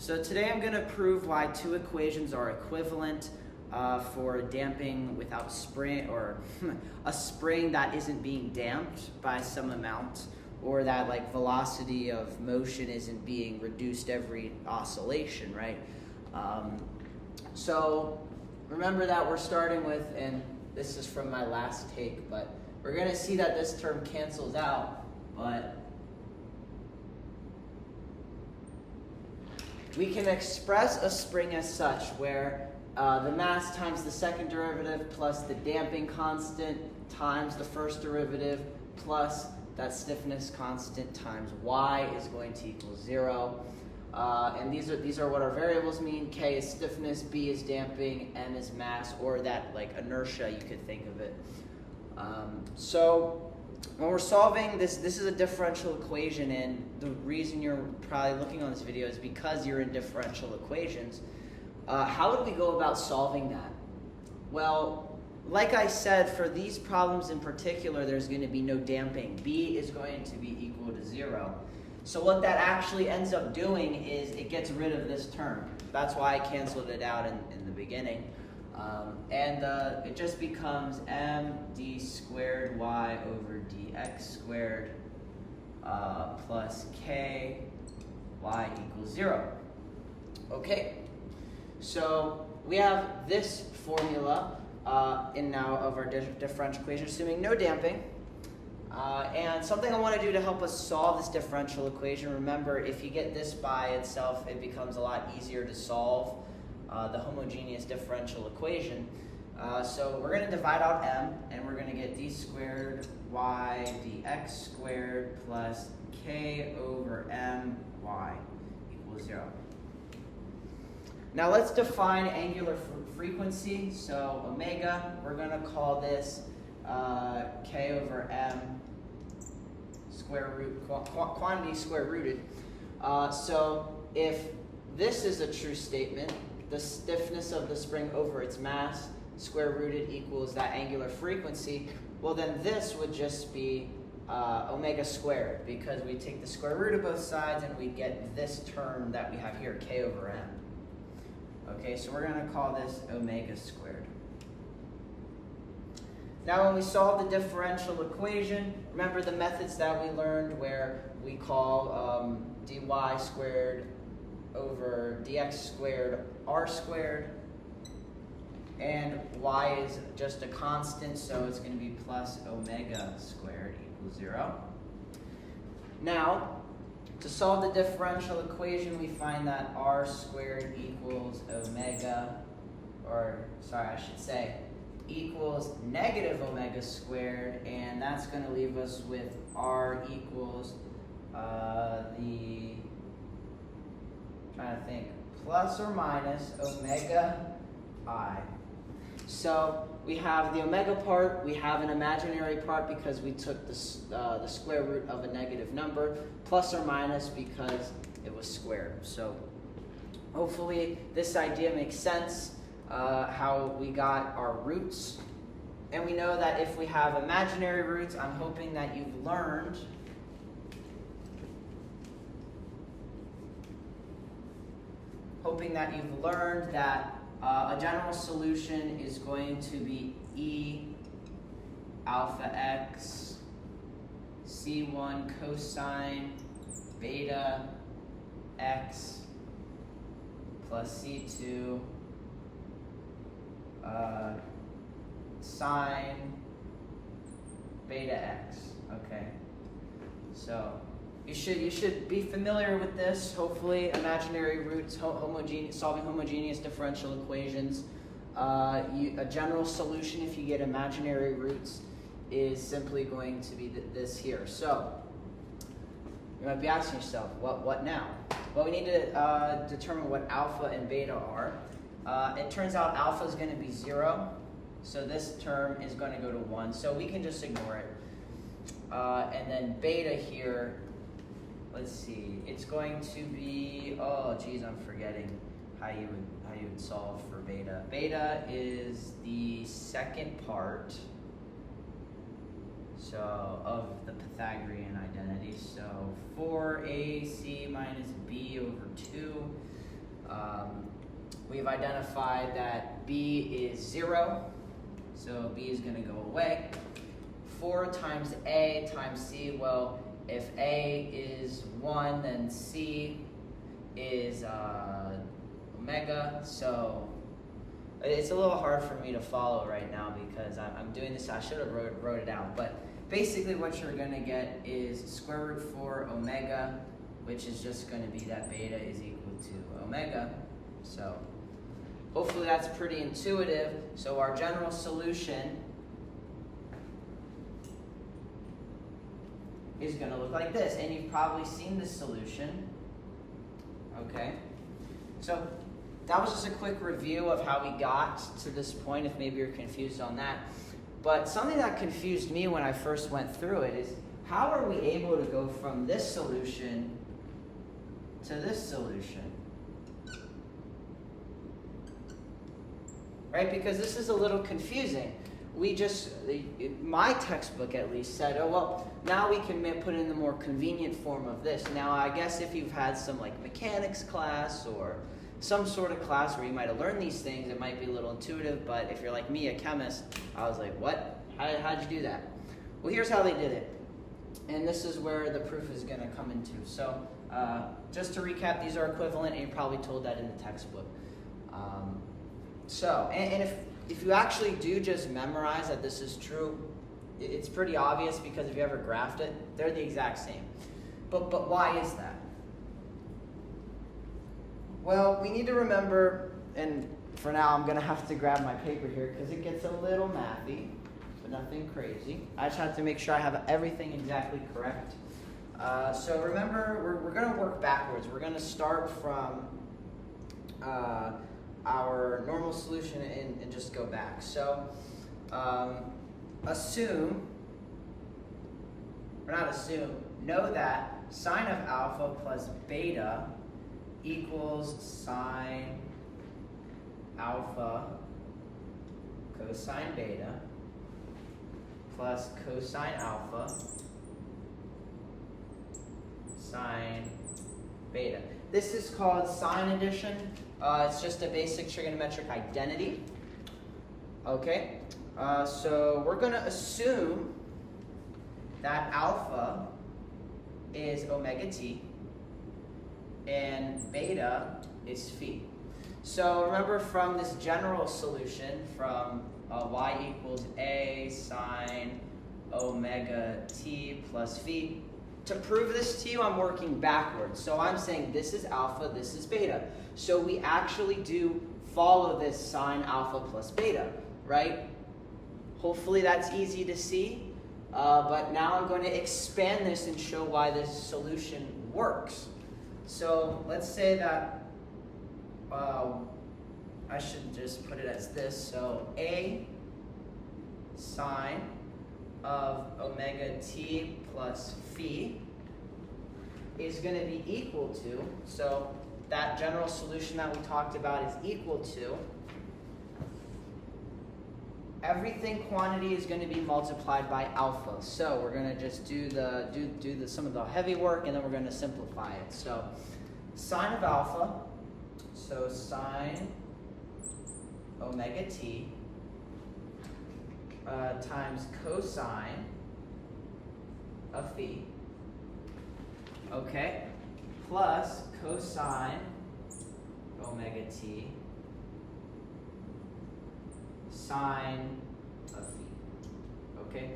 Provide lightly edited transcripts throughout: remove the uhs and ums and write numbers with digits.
So today I'm going to prove why two equations are equivalent for damping without spring, or a spring that isn't being damped by some amount, or that like velocity of motion isn't being reduced every oscillation, right? So remember that we're starting with, and this is from my last take, but we're going to see that this term cancels out, but we can express a spring as such, where the mass times the second derivative plus the damping constant times the first derivative plus that stiffness constant times y is going to equal 0. And these are what our variables mean. K is stiffness, B is damping, M is mass, or that like inertia, you could think of it. So when we're solving this is a differential equation, and the reason you're probably looking on this video is because you're in differential equations. How would we go about solving that? Well, like I said, for these problems in particular, there's going to be no damping. B is going to be equal to 0. So what that actually ends up doing is it gets rid of this term. That's why I canceled it out in the beginning. It just becomes md squared y over dx squared plus k y equals 0. Okay, so we have this formula in now of our differential equation, assuming no damping. And something I want to do to help us solve this differential equation, remember, if you get this by itself, it becomes a lot easier to solve the homogeneous differential equation. So we're going to divide out m, and we're going to get d squared y dx squared plus k over m y equals 0. Now let's define angular frequency. So omega, we're going to call this k over m square root, quantity square rooted. So if this is a true statement, the stiffness of the spring over its mass square rooted equals that angular frequency, well then this would just be omega squared, because we take the square root of both sides and we get this term that we have here, k over m. Okay, so we're going to call this omega squared. Now when we solve the differential equation, remember the methods that we learned where we call dy squared over dx squared r squared, and y is just a constant, so it's going to be plus omega squared equals 0. Now, to solve the differential equation, we find that r squared equals omega, or sorry, I should say, equals negative omega squared, and that's going to leave us with r equals plus or minus omega I. So we have the omega part, we have an imaginary part because we took the square root of a negative number, plus or minus because it was squared. So hopefully this idea makes sense, how we got our roots. And we know that if we have imaginary roots, I'm hoping that you've learned that a general solution is going to be E alpha x C1 cosine beta x plus C2 sine beta x. Okay, so you should be familiar with this. Hopefully, imaginary roots, solving homogeneous differential equations. A general solution, if you get imaginary roots, is simply going to be this here. So you might be asking yourself, what now? Well, we need to determine what alpha and beta are. It turns out alpha is going to be 0, so this term is going to go to 1. So we can just ignore it. And then beta here. Let's see, it's going to be, oh geez, I'm forgetting how you would solve for beta. Beta is the second part of the Pythagorean identity. So 4ac minus b over 2 we've identified that b is 0, so b is going to go away. 4 times a times c, well, if a is 1, then c is omega, so it's a little hard for me to follow right now because I'm doing this. I should have wrote it out, but basically what you're going to get is square root 4 omega, which is just going to be that beta is equal to omega. So hopefully that's pretty intuitive. So our general solution is going to look like this, and you've probably seen this solution. Okay, so that was just a quick review of how we got to this point, if maybe you're confused on that. But something that confused me when I first went through it is, how are we able to go from this solution to this solution? Right, because this is a little confusing. My textbook at least said, oh, well, now we can put in the more convenient form of this. Now, I guess if you've had some like mechanics class or some sort of class where you might have learned these things, it might be a little intuitive, but if you're like me, a chemist, I was like, what? How'd you do that? Well, here's how they did it. And this is where the proof is going to come into. So just to recap, these are equivalent, and you're probably told that in the textbook. And if you actually do just memorize that this is true, it's pretty obvious because if you ever graphed it, they're the exact same. But why is that? Well, we need to remember, and for now I'm going to have to grab my paper here because it gets a little mathy, but nothing crazy. I just have to make sure I have everything exactly correct. So remember, we're going to work backwards. We're going to start from our normal solution and just go back. So know that sine of alpha plus beta equals sine alpha cosine beta plus cosine alpha sine beta. This is called sign addition. It's just a basic trigonometric identity. Okay, so we're going to assume that alpha is omega t and beta is phi. So remember from this general solution from y equals a sine omega t plus phi, to prove this to you, I'm working backwards. So I'm saying this is alpha, this is beta. So we actually do follow this sine alpha plus beta, right? Hopefully that's easy to see. But now I'm going to expand this and show why this solution works. So let's say that, I should just put it as this. So a sine of omega t plus phi is going to be equal to, so that general solution that we talked about is equal to, everything quantity is going to be multiplied by alpha. So we're going to just do some of the heavy work, and then we're going to simplify it. So sine of alpha, so sine omega t times cosine of phi, okay, plus cosine omega t sine of phi, okay?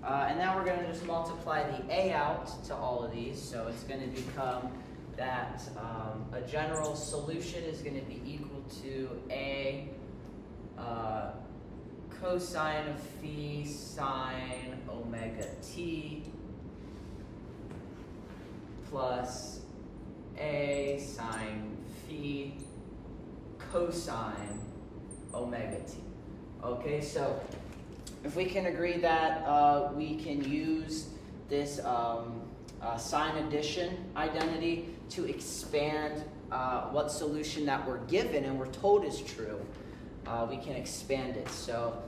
And now we're going to just multiply the a out to all of these, so it's going to become that a general solution is going to be equal to a cosine of phi sine omega t plus a sine phi cosine omega t. Okay, so if we can agree that we can use this sign addition identity to expand what solution that we're given and we're told is true, we can expand it. So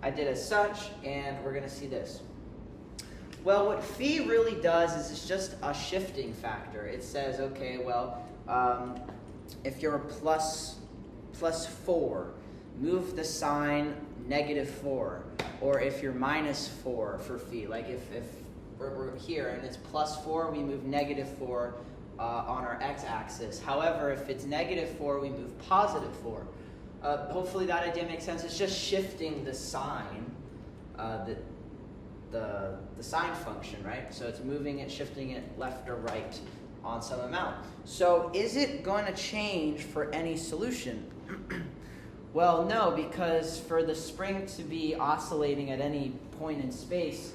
I did as such, and we're going to see this. Well, what phi really does is it's just a shifting factor. It says, okay, well, if you're a plus plus 4, move the sign -4. Or if you're -4 for phi, like if we're here and it's plus 4, we move -4 on our x-axis. However, if it's -4, we move +4. Hopefully that idea makes sense. It's just shifting the sign, the sine function, right? So it's moving it, shifting it left or right on some amount. So is it going to change for any solution? Well, no, because for the spring to be oscillating at any point in space,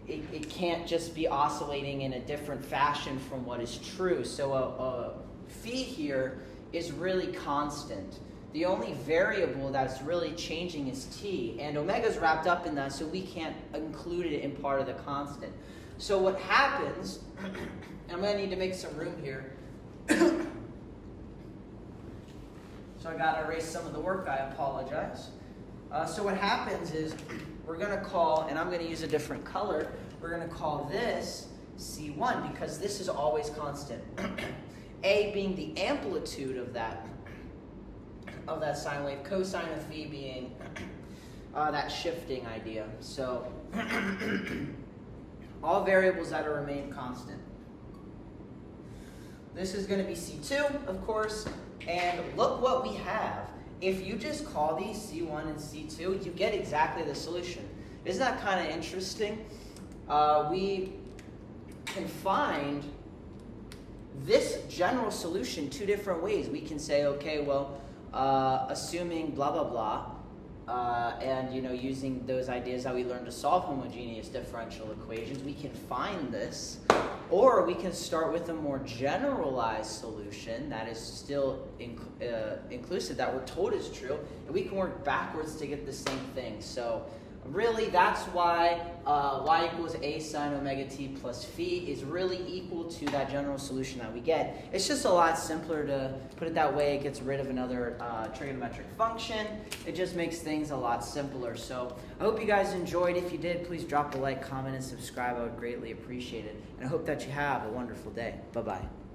it can't just be oscillating in a different fashion from what is true. So a phi here is really constant. The only variable that's really changing is t, and omega's wrapped up in that, so we can't include it in part of the constant. So what happens, I'm going to need to make some room here. So I got to erase some of the work, I apologize. So what happens is we're going to call, and I'm going to use a different color, we're going to call this C1 because this is always constant. A being the amplitude of that sine wave, cosine of phi being that shifting idea. So all variables that remain constant. This is going to be C2, of course, and look what we have. If you just call these C1 and C2, you get exactly the solution. Isn't that kind of interesting? We can find this general solution two different ways. We can say, okay, well, assuming blah, blah, blah, and using those ideas that we learned to solve homogeneous differential equations, we can find this. Or we can start with a more generalized solution that is still inclusive, that we're told is true, and we can work backwards to get the same thing. So really, that's why y equals a sine omega t plus phi is really equal to that general solution that we get. It's just a lot simpler to put it that way. It gets rid of another trigonometric function. It just makes things a lot simpler. So I hope you guys enjoyed. If you did, please drop a like, comment, and subscribe. I would greatly appreciate it. And I hope that you have a wonderful day. Bye-bye.